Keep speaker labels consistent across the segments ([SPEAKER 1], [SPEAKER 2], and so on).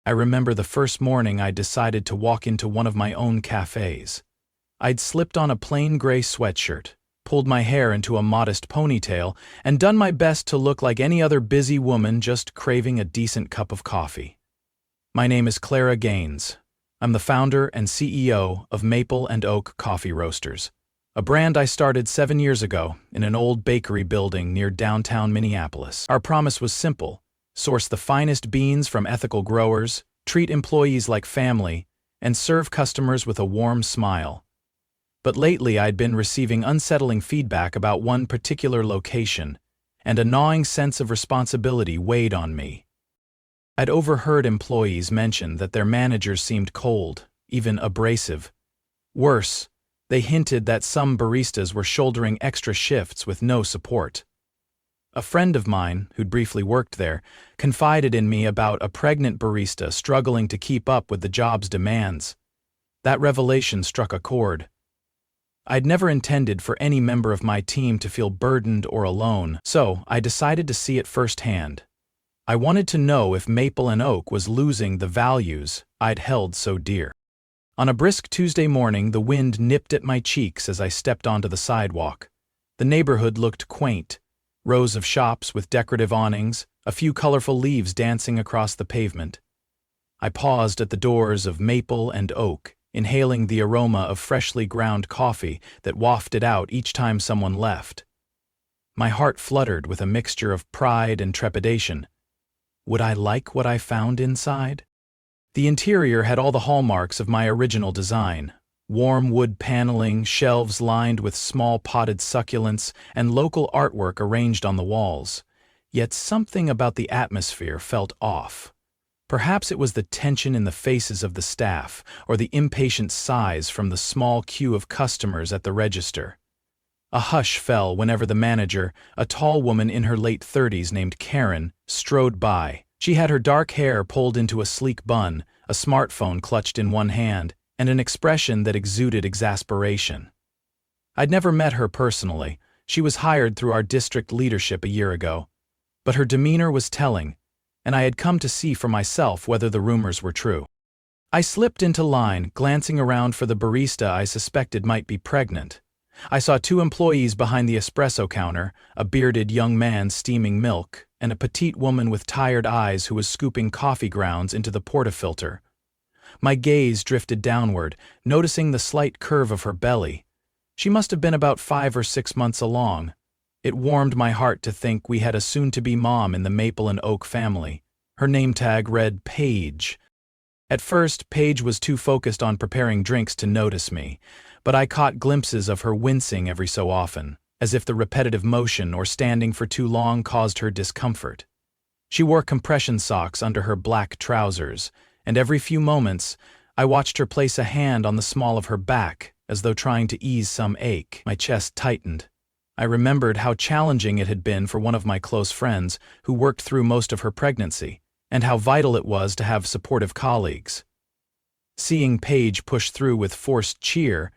[SPEAKER 1] I remember the first morning I decided to walk into one of my own cafes. I'd slipped on a plain gray sweatshirt, pulled my hair into a modest ponytail, and done my best to look like any other busy woman just craving a decent cup of coffee. My name is Clara Gaines. I'm the founder and CEO of Maple and Oak Coffee Roasters, a brand I started 7 years ago in an old bakery building near downtown Minneapolis. Our promise was simple: source the finest beans from ethical growers, treat employees like family, and serve customers with a warm smile. But lately I'd been receiving unsettling feedback about one particular location, and a gnawing sense of responsibility weighed on me. I'd overheard employees mention that their managers seemed cold, even abrasive. Worse, they hinted that some baristas were shouldering extra shifts with no support. A friend of mine, who'd briefly worked there, confided in me about a pregnant barista struggling to keep up with the job's demands. That revelation struck a chord. I'd never intended for any member of my team to feel burdened or alone, so I decided to see it firsthand. I wanted to know if Maple and Oak was losing the values I'd held so dear. On a brisk Tuesday morning, the wind nipped at my cheeks as I stepped onto the sidewalk. The neighborhood looked quaint. Rows of shops with decorative awnings, a few colorful leaves dancing across the pavement. I paused at the doors of Maple and Oak, inhaling the aroma of freshly ground coffee that wafted out each time someone left. My heart fluttered with a mixture of pride and trepidation. Would I like what I found inside? The interior had all the hallmarks of my original design: warm wood paneling, shelves lined with small potted succulents, and local artwork arranged on the walls. Yet something about the atmosphere felt off. Perhaps it was the tension in the faces of the staff, or the impatient sighs from the small queue of customers at the register. A hush fell whenever the manager, a tall woman in her late 30s named Karen, strode by. She had her dark hair pulled into a sleek bun, a smartphone clutched in one hand, and an expression that exuded exasperation. I'd never met her personally. She was hired through our district leadership a year ago. But her demeanor was telling, and I had come to see for myself whether the rumors were true. I slipped into line, glancing around for the barista I suspected might be pregnant. I saw 2 employees behind the espresso counter, a bearded young man steaming milk, and a petite woman with tired eyes who was scooping coffee grounds into the portafilter. My gaze drifted downward, noticing the slight curve of her belly. She must have been about 5 or 6 months along. It warmed my heart to think we had a soon-to-be mom in the Maple and Oak family. Her name tag read Paige. At first, Paige was too focused on preparing drinks to notice me, but I caught glimpses of her wincing every so often, as if the repetitive motion or standing for too long caused her discomfort. She wore compression socks under her black trousers, and every few moments, I watched her place a hand on the small of her back, as though trying to ease some ache. My chest tightened. I remembered how challenging it had been for one of my close friends who worked through most of her pregnancy, and how vital it was to have supportive colleagues. Seeing Paige push through with forced cheer,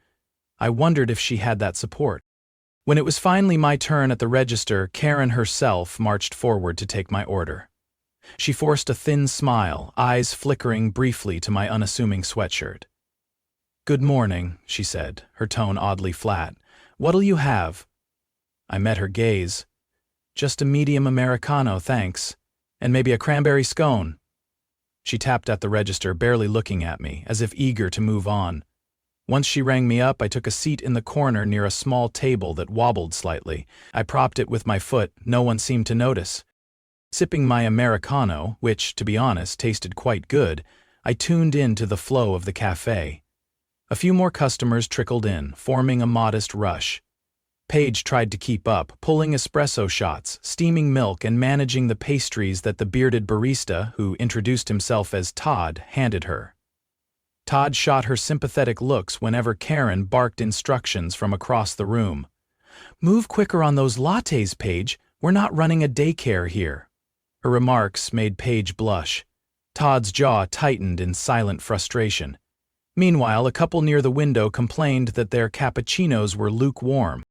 [SPEAKER 1] I wondered if she had that support. When it was finally my turn at the register, Karen herself marched forward to take my order. She forced a thin smile, eyes flickering briefly to my unassuming sweatshirt. "Good morning," she said, her tone oddly flat. "What'll you have?" I met her gaze. "Just a medium Americano, thanks. And maybe a cranberry scone." She tapped at the register, barely looking at me, as if eager to move on. Once she rang me up, I took a seat in the corner near a small table that wobbled slightly. I propped it with my foot. No one seemed to notice. Sipping my Americano, which, to be honest, tasted quite good, I tuned in to the flow of the cafe. A few more customers trickled in, forming a modest rush. Paige tried to keep up, pulling espresso shots, steaming milk, and managing the pastries that the bearded barista, who introduced himself as Todd, handed her. Todd shot her sympathetic looks whenever Karen barked instructions from across the room. "Move quicker on those lattes, Paige. We're not running a daycare here." Her remarks made Paige blush. Todd's jaw tightened in silent frustration. Meanwhile, a couple near the window complained that their cappuccinos were lukewarm.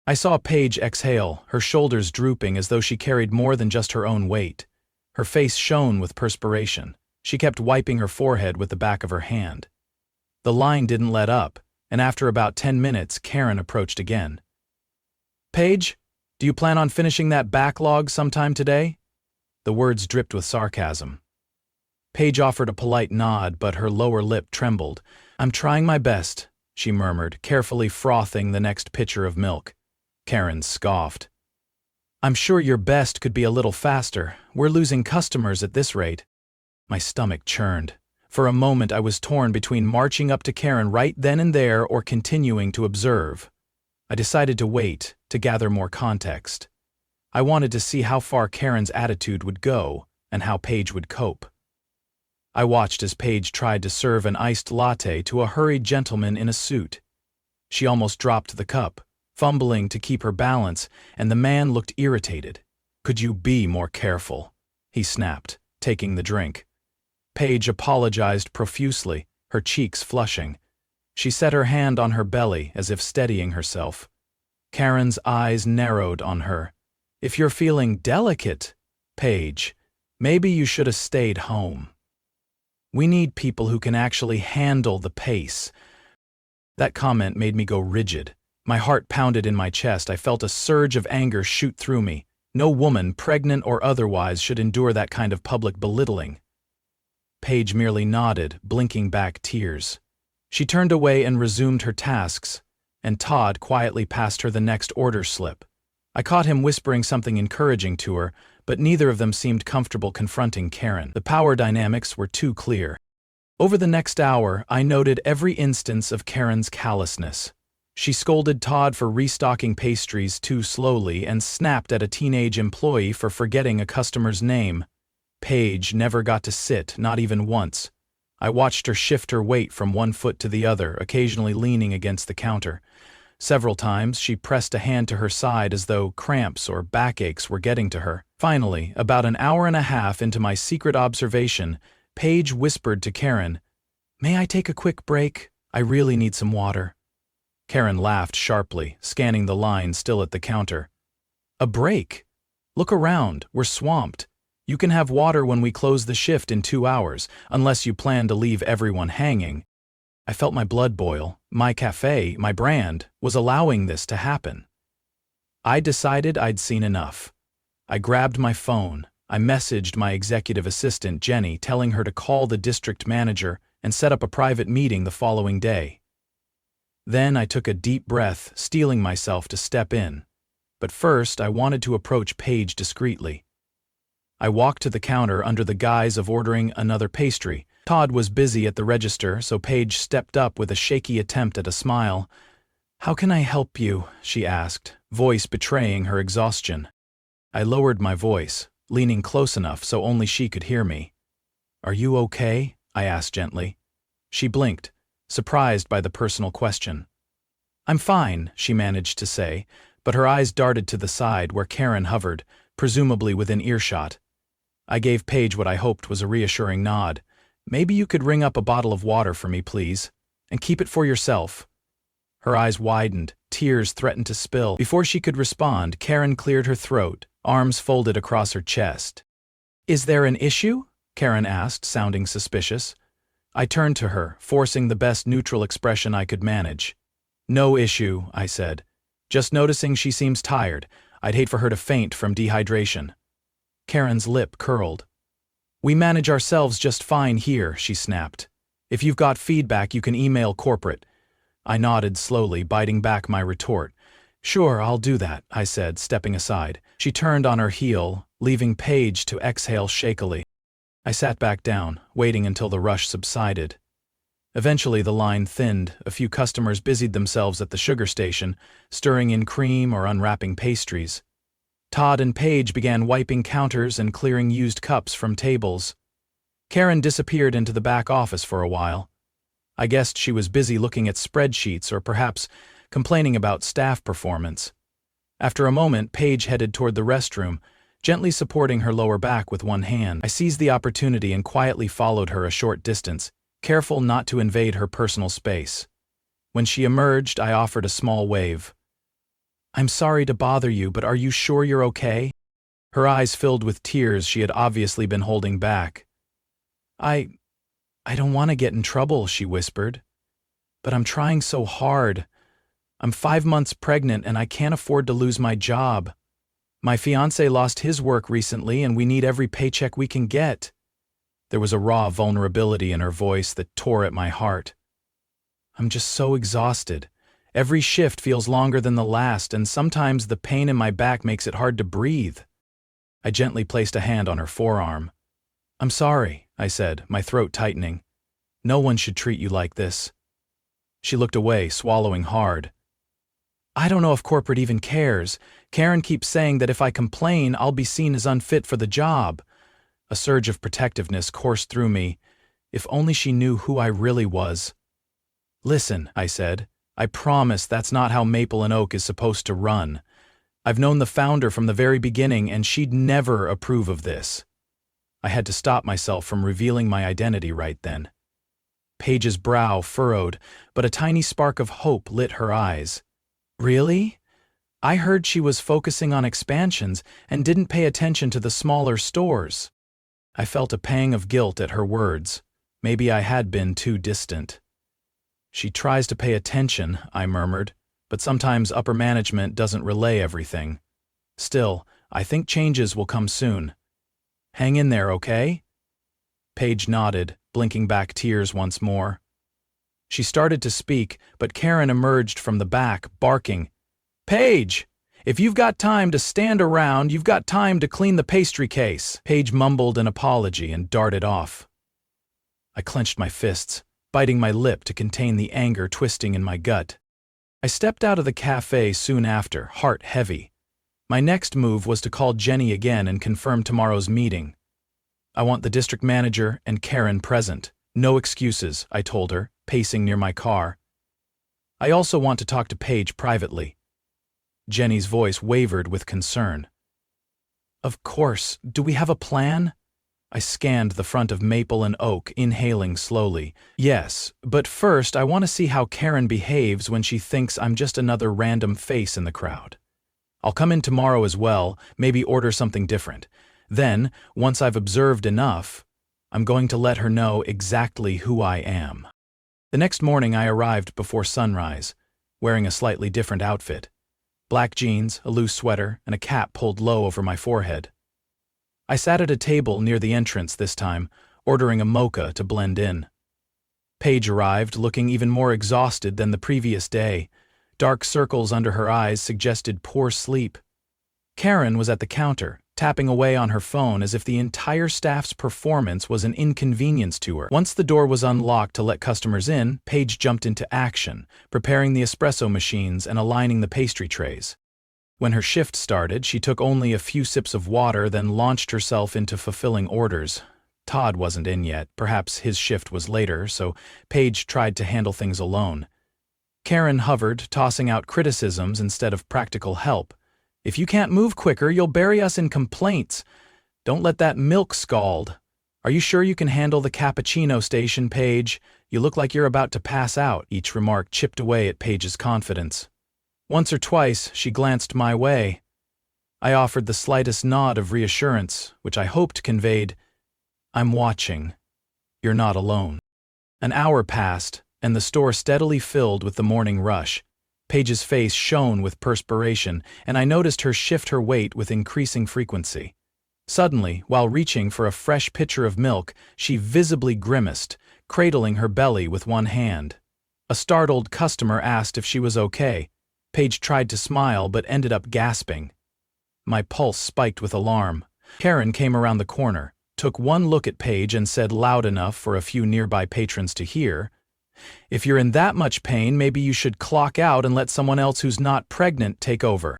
[SPEAKER 1] I saw Paige exhale, her shoulders drooping as though she carried more than just her own weight. Her face shone with perspiration. She kept wiping her forehead with the back of her hand. The line didn't let up, and after about 10 minutes, Karen approached again. "Paige, do you plan on finishing that backlog sometime today?" The words dripped with sarcasm. Paige offered a polite nod, but her lower lip trembled. "I'm trying my best," she murmured, carefully frothing the next pitcher of milk. Karen scoffed. "I'm sure your best could be a little faster. We're losing customers at this rate." My stomach churned. For a moment I was torn between marching up to Karen right then and there or continuing to observe. I decided to wait, to gather more context. I wanted to see how far Karen's attitude would go, and how Paige would cope. I watched as Paige tried to serve an iced latte to a hurried gentleman in a suit. She almost dropped the cup, fumbling to keep her balance, and the man looked irritated. "Could you be more careful?" he snapped, taking the drink. Paige apologized profusely, her cheeks flushing. She set her hand on her belly as if steadying herself. Karen's eyes narrowed on her. "If you're feeling delicate, Paige, maybe you should have stayed home. We need people who can actually handle the pace." That comment made me go rigid. My heart pounded in my chest. I felt a surge of anger shoot through me. No woman, pregnant or otherwise, should endure that kind of public belittling. Paige merely nodded, blinking back tears. She turned away and resumed her tasks, and Todd quietly passed her the next order slip. I caught him whispering something encouraging to her, but neither of them seemed comfortable confronting Karen. The power dynamics were too clear. Over the next hour, I noted every instance of Karen's callousness. She scolded Todd for restocking pastries too slowly and snapped at a teenage employee for forgetting a customer's name. Paige never got to sit, not even once. I watched her shift her weight from one foot to the other, occasionally leaning against the counter. Several times, she pressed a hand to her side as though cramps or backaches were getting to her. Finally, about an hour and a half into my secret observation, Paige whispered to Karen, "May I take a quick break? I really need some water." Karen laughed sharply, scanning the line still at the counter. "A break? Look around, we're swamped. You can have water when we close the shift in 2 hours, unless you plan to leave everyone hanging." I felt my blood boil. My cafe, my brand, was allowing this to happen. I decided I'd seen enough. I grabbed my phone. I messaged my executive assistant, Jenny, telling her to call the district manager and set up a private meeting the following day. Then I took a deep breath, steeling myself to step in. But first, I wanted to approach Paige discreetly. I walked to the counter under the guise of ordering another pastry. Todd was busy at the register, so Paige stepped up with a shaky attempt at a smile. "How can I help you?" she asked, voice betraying her exhaustion. I lowered my voice, leaning close enough so only she could hear me. "Are you okay?" I asked gently. She blinked, surprised by the personal question. "I'm fine," she managed to say, but her eyes darted to the side where Karen hovered, presumably within earshot. I gave Paige what I hoped was a reassuring nod. "Maybe you could ring up a bottle of water for me, please, and keep it for yourself." Her eyes widened, tears threatened to spill. Before she could respond, Karen cleared her throat, arms folded across her chest. "Is there an issue?" Karen asked, sounding suspicious. I turned to her, forcing the best neutral expression I could manage. "No issue," I said. "Just noticing she seems tired. I'd hate for her to faint from dehydration." Karen's lip curled. "We manage ourselves just fine here," she snapped. "If you've got feedback, you can email corporate." I nodded slowly, biting back my retort. "Sure, I'll do that," I said, stepping aside. She turned on her heel, leaving Paige to exhale shakily. I sat back down, waiting until the rush subsided. Eventually the line thinned. A few customers busied themselves at the sugar station, stirring in cream or unwrapping pastries. Todd and Paige began wiping counters and clearing used cups from tables. Karen disappeared into the back office for a while. I guessed she was busy looking at spreadsheets or perhaps complaining about staff performance. After a moment, Paige headed toward the restroom, gently supporting her lower back with one hand. I seized the opportunity and quietly followed her a short distance, careful not to invade her personal space. When she emerged, I offered a small wave. "I'm sorry to bother you, but are you sure you're okay?" Her eyes filled with tears she had obviously been holding back. I don't want to get in trouble, she whispered. But I'm trying so hard. I'm 5 months pregnant and I can't afford to lose my job. My fiancé lost his work recently and we need every paycheck we can get. There was a raw vulnerability in her voice that tore at my heart. I'm just so exhausted. Every shift feels longer than the last, and sometimes the pain in my back makes it hard to breathe. I gently placed a hand on her forearm. I'm sorry, I said, my throat tightening. No one should treat you like this. She looked away, swallowing hard. I don't know if corporate even cares. Karen keeps saying that if I complain, I'll be seen as unfit for the job. A surge of protectiveness coursed through me. If only she knew who I really was. Listen, I said, I promise that's not how Maple and Oak is supposed to run. I've known the founder from the very beginning, and she'd never approve of this. I had to stop myself from revealing my identity right then. Paige's brow furrowed, but a tiny spark of hope lit her eyes. Really? I heard she was focusing on expansions and didn't pay attention to the smaller stores. I felt a pang of guilt at her words. Maybe I had been too distant. She tries to pay attention, I murmured, but sometimes upper management doesn't relay everything. Still, I think changes will come soon. Hang in there, okay? Paige nodded, blinking back tears once more. She started to speak, but Karen emerged from the back, barking, Paige! If you've got time to stand around, you've got time to clean the pastry case. Paige mumbled an apology and darted off. I clenched my fists, biting my lip to contain the anger twisting in my gut. I stepped out of the cafe soon after, heart heavy. My next move was to call Jenny again and confirm tomorrow's meeting. I want the district manager and Karen present. No excuses, I told her, pacing near my car. I also want to talk to Paige privately. Jenny's voice wavered with concern. Of course, do we have a plan? I scanned the front of Maple and Oak, inhaling slowly. Yes, but first I want to see how Karen behaves when she thinks I'm just another random face in the crowd. I'll come in tomorrow as well, maybe order something different. Then, once I've observed enough, I'm going to let her know exactly who I am. The next morning I arrived before sunrise, wearing a slightly different outfit. Black jeans, a loose sweater, and a cap pulled low over my forehead. I sat at a table near the entrance this time, ordering a mocha to blend in. Paige arrived, looking even more exhausted than the previous day. Dark circles under her eyes suggested poor sleep. Karen was at the counter, tapping away on her phone as if the entire staff's performance was an inconvenience to her. Once the door was unlocked to let customers in, Paige jumped into action, preparing the espresso machines and aligning the pastry trays. When her shift started, she took only a few sips of water, then launched herself into fulfilling orders. Todd wasn't in yet, perhaps his shift was later, so Paige tried to handle things alone. Karen hovered, tossing out criticisms instead of practical help. If you can't move quicker, you'll bury us in complaints. Don't let that milk scald. Are you sure you can handle the cappuccino station, Paige? You look like you're about to pass out. Each remark chipped away at Paige's confidence. Once or twice, she glanced my way. I offered the slightest nod of reassurance, which I hoped conveyed, I'm watching. You're not alone. An hour passed, and the store steadily filled with the morning rush. Paige's face shone with perspiration, and I noticed her shift her weight with increasing frequency. Suddenly, while reaching for a fresh pitcher of milk, she visibly grimaced, cradling her belly with one hand. A startled customer asked if she was okay. Paige tried to smile but ended up gasping. My pulse spiked with alarm. Karen came around the corner, took one look at Paige and said loud enough for a few nearby patrons to hear, If you're in that much pain, maybe you should clock out and let someone else who's not pregnant take over.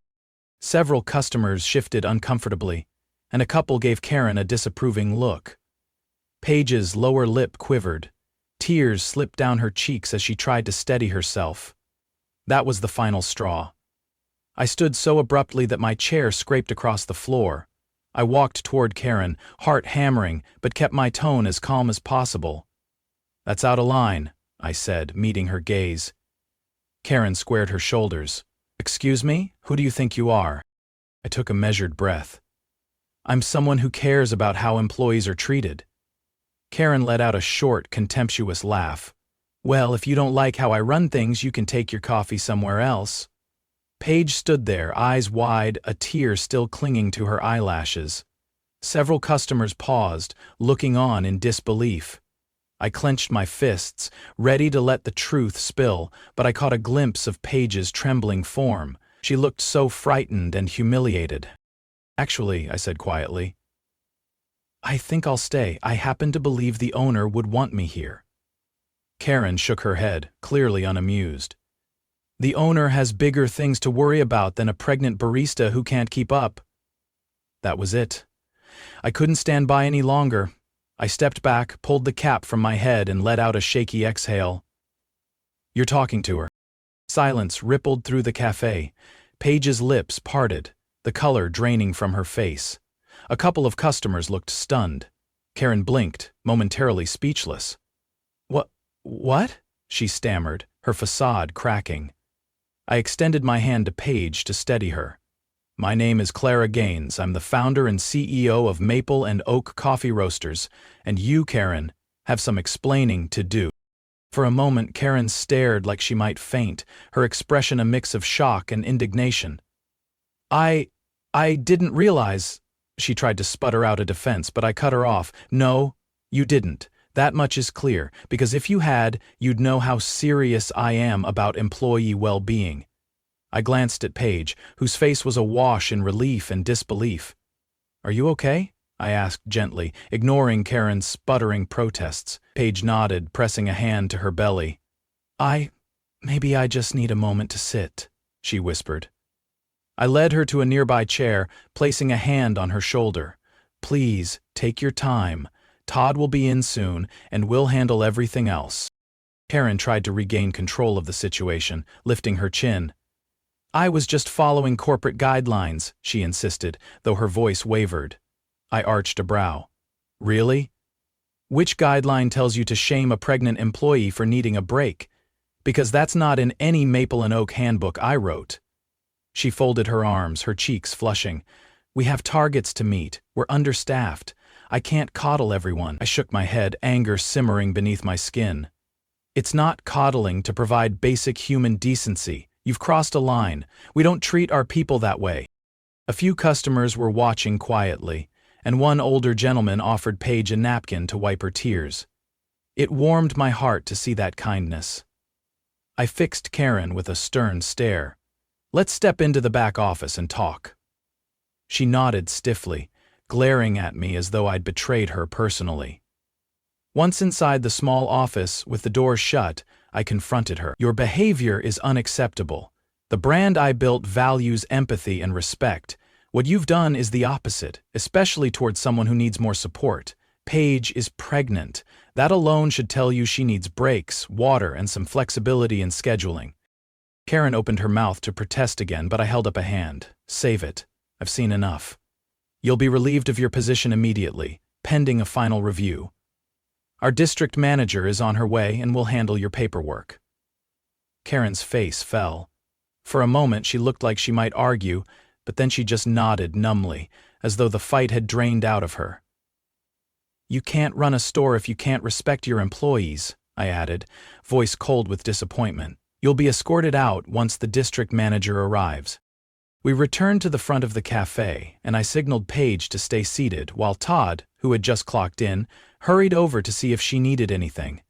[SPEAKER 1] Several customers shifted uncomfortably, and a couple gave Karen a disapproving look. Paige's lower lip quivered. Tears slipped down her cheeks as she tried to steady herself. That was the final straw. I stood so abruptly that my chair scraped across the floor. I walked toward Karen, heart hammering, but kept my tone as calm as possible. That's out of line, I said, meeting her gaze. Karen squared her shoulders. Excuse me? Who do you think you are? I took a measured breath. I'm someone who cares about how employees are treated. Karen let out a short, contemptuous laugh. Well, if you don't like how I run things, you can take your coffee somewhere else. Paige stood there, eyes wide, a tear still clinging to her eyelashes. Several customers paused, looking on in disbelief. I clenched my fists, ready to let the truth spill, but I caught a glimpse of Paige's trembling form. She looked so frightened and humiliated. Actually, I said quietly, I think I'll stay. I happen to believe the owner would want me here. Karen shook her head, clearly unamused. The owner has bigger things to worry about than a pregnant barista who can't keep up. That was it. I couldn't stand by any longer. I stepped back, pulled the cap from my head, and let out a shaky exhale. You're talking to her. Silence rippled through the cafe. Paige's lips parted, the color draining from her face. A couple of customers looked stunned. Karen blinked, momentarily speechless. What? She stammered, her facade cracking. I extended my hand to Paige to steady her. My name is Clara Gaines. I'm the founder and CEO of Maple and Oak Coffee Roasters, and you, Karen, have some explaining to do. For a moment, Karen stared like she might faint, her expression a mix of shock and indignation. I didn't realize, she tried to sputter out a defense, but I cut her off. No, you didn't. That much is clear, because if you had, you'd know how serious I am about employee well-being. I glanced at Paige, whose face was awash in relief and disbelief. Are you okay? I asked gently, ignoring Karen's sputtering protests. Paige nodded, pressing a hand to her belly. Maybe I just need a moment to sit, she whispered. I led her to a nearby chair, placing a hand on her shoulder. Please, take your time. Todd will be in soon, and we'll handle everything else. Karen tried to regain control of the situation, lifting her chin. I was just following corporate guidelines, she insisted, though her voice wavered. I arched a brow. Really? Which guideline tells you to shame a pregnant employee for needing a break? Because that's not in any Maple and Oak handbook I wrote. She folded her arms, her cheeks flushing. We have targets to meet. We're understaffed. I can't coddle everyone. I shook my head, anger simmering beneath my skin. It's not coddling to provide basic human decency. You've crossed a line. We don't treat our people that way. A few customers were watching quietly, and one older gentleman offered Paige a napkin to wipe her tears. It warmed my heart to see that kindness. I fixed Karen with a stern stare. Let's step into the back office and talk. She nodded stiffly, glaring at me as though I'd betrayed her personally. Once inside the small office, with the door shut, I confronted her. Your behavior is unacceptable. The brand I built values empathy and respect. What you've done is the opposite, especially towards someone who needs more support. Paige is pregnant. That alone should tell you she needs breaks, water, and some flexibility in scheduling. Karen opened her mouth to protest again, but I held up a hand. Save it. I've seen enough. You'll be relieved of your position immediately, pending a final review. Our district manager is on her way and will handle your paperwork. Karen's face fell. For a moment she looked like she might argue, but then she just nodded numbly, as though the fight had drained out of her. You can't run a store if you can't respect your employees, I added, voice cold with disappointment. You'll be escorted out once the district manager arrives. We returned to the front of the cafe, and I signaled Paige to stay seated, while Todd, who had just clocked in, hurried over to see if she needed anything.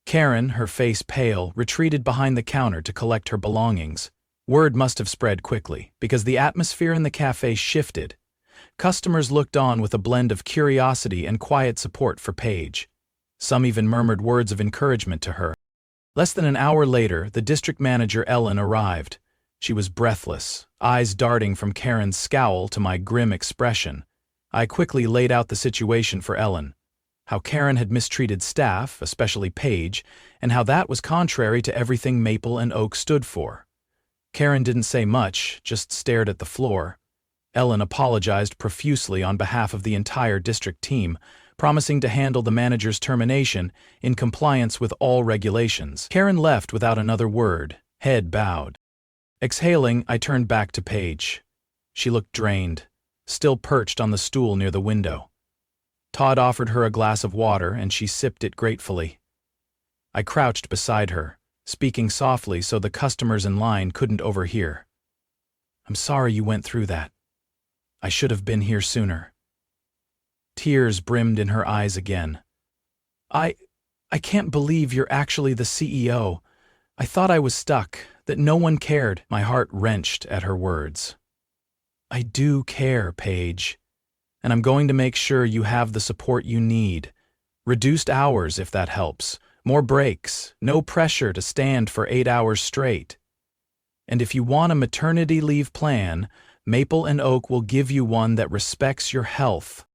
[SPEAKER 1] Karen, her face pale, retreated behind the counter to collect her belongings. Word must have spread quickly, because the atmosphere in the cafe shifted. Customers looked on with a blend of curiosity and quiet support for Paige. Some even murmured words of encouragement to her. Less than an hour later, the district manager, Ellen, arrived. She was breathless, eyes darting from Karen's scowl to my grim expression. I quickly laid out the situation for Ellen. How Karen had mistreated staff, especially Paige, and how that was contrary to everything Maple and Oak stood for. Karen didn't say much, just stared at the floor. Ellen apologized profusely on behalf of the entire district team, promising to handle the manager's termination in compliance with all regulations. Karen left without another word, head bowed. Exhaling, I turned back to Paige. She looked drained, still perched on the stool near the window. Todd offered her a glass of water, and she sipped it gratefully. I crouched beside her, speaking softly so the customers in line couldn't overhear. "I'm sorry you went through that. I should have been here sooner." Tears brimmed in her eyes again. I can't believe you're actually the CEO. I thought I was stuck, that no one cared." My heart wrenched at her words. "I do care, Paige, and I'm going to make sure you have the support you need. Reduced hours if that helps, more breaks, no pressure to stand for 8 hours straight. And if you want a maternity leave plan, Maple and Oak will give you one that respects your health."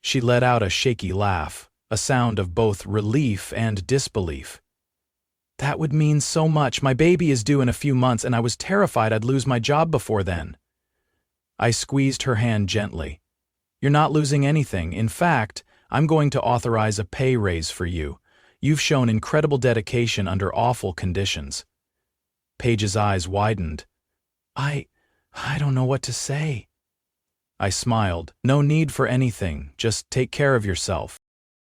[SPEAKER 1] She let out a shaky laugh, a sound of both relief and disbelief. "That would mean so much. My baby is due in a few months, and I was terrified I'd lose my job before then." I squeezed her hand gently. "You're not losing anything. In fact, I'm going to authorize a pay raise for you. You've shown incredible dedication under awful conditions." Paige's eyes widened. I don't know what to say." I smiled. "No need for anything. Just take care of yourself."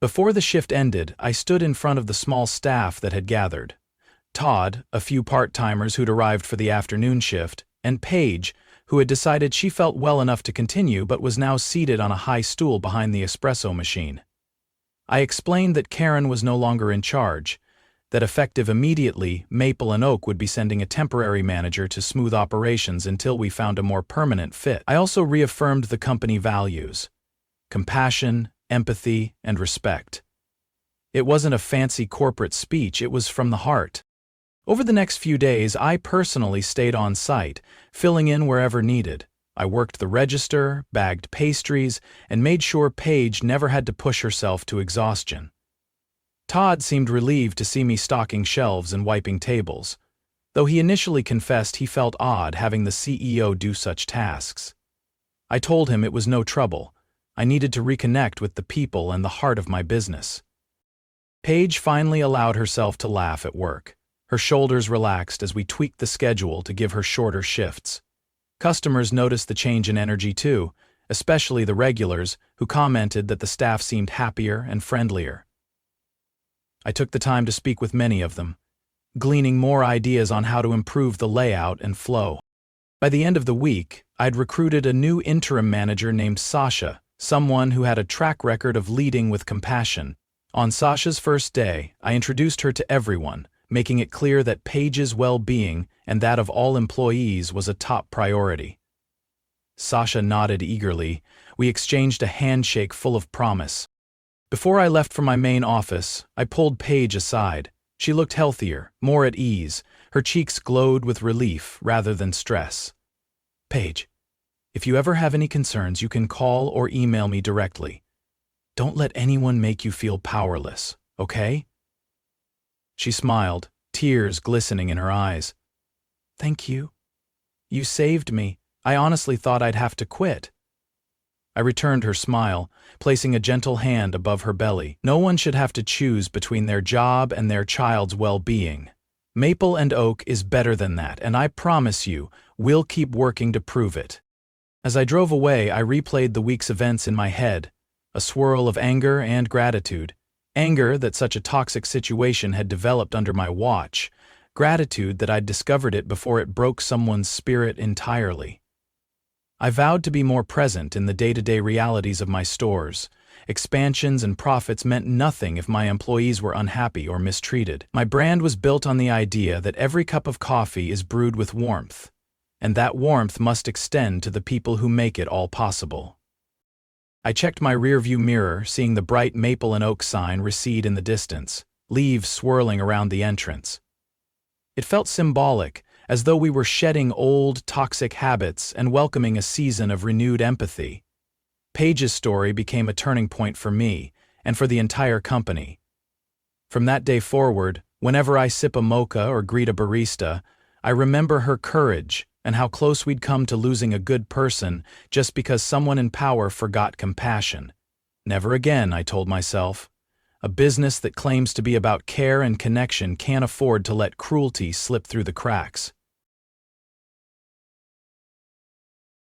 [SPEAKER 1] Before the shift ended, I stood in front of the small staff that had gathered. Todd, a few part-timers who'd arrived for the afternoon shift, and Paige, who had decided she felt well enough to continue but was now seated on a high stool behind the espresso machine. I explained that Karen was no longer in charge, that effective immediately, Maple and Oak would be sending a temporary manager to smooth operations until we found a more permanent fit. I also reaffirmed the company values: compassion, empathy, and respect. It wasn't a fancy corporate speech, it was from the heart. Over the next few days, I personally stayed on site, filling in wherever needed. I worked the register, bagged pastries, and made sure Paige never had to push herself to exhaustion. Todd seemed relieved to see me stocking shelves and wiping tables, though he initially confessed he felt odd having the CEO do such tasks. I told him it was no trouble. I needed to reconnect with the people and the heart of my business. Paige finally allowed herself to laugh at work. Her shoulders relaxed as we tweaked the schedule to give her shorter shifts. Customers noticed the change in energy too, especially the regulars, who commented that the staff seemed happier and friendlier. I took the time to speak with many of them, gleaning more ideas on how to improve the layout and flow. By the end of the week, I'd recruited a new interim manager named Sasha, someone who had a track record of leading with compassion. On Sasha's first day, I introduced her to everyone, making it clear that Paige's well-being and that of all employees was a top priority. Sasha nodded eagerly. We exchanged a handshake full of promise. Before I left for my main office, I pulled Paige aside. She looked healthier, more at ease. Her cheeks glowed with relief rather than stress. "Paige, if you ever have any concerns, you can call or email me directly. Don't let anyone make you feel powerless, okay?" She smiled, tears glistening in her eyes. "Thank you. You saved me. I honestly thought I'd have to quit." I returned her smile, placing a gentle hand above her belly. No one should have to choose between their job and their child's well-being. Maple and Oak is better than that, and I promise you, we'll keep working to prove it. As I drove away, I replayed the week's events in my head, a swirl of anger and gratitude. Anger that such a toxic situation had developed under my watch, gratitude that I'd discovered it before it broke someone's spirit entirely. I vowed to be more present in the day-to-day realities of my stores. Expansions and profits meant nothing if my employees were unhappy or mistreated. My brand was built on the idea that every cup of coffee is brewed with warmth, and that warmth must extend to the people who make it all possible. I checked my rearview mirror, seeing the bright Maple and Oak sign recede in the distance, leaves swirling around the entrance. It felt symbolic, as though we were shedding old, toxic habits and welcoming a season of renewed empathy. Paige's story became a turning point for me, and for the entire company. From that day forward, whenever I sip a mocha or greet a barista, I remember her courage and how close we'd come to losing a good person just because someone in power forgot compassion. Never again, I told myself. A business that claims to be about care and connection can't afford to let cruelty slip through the cracks.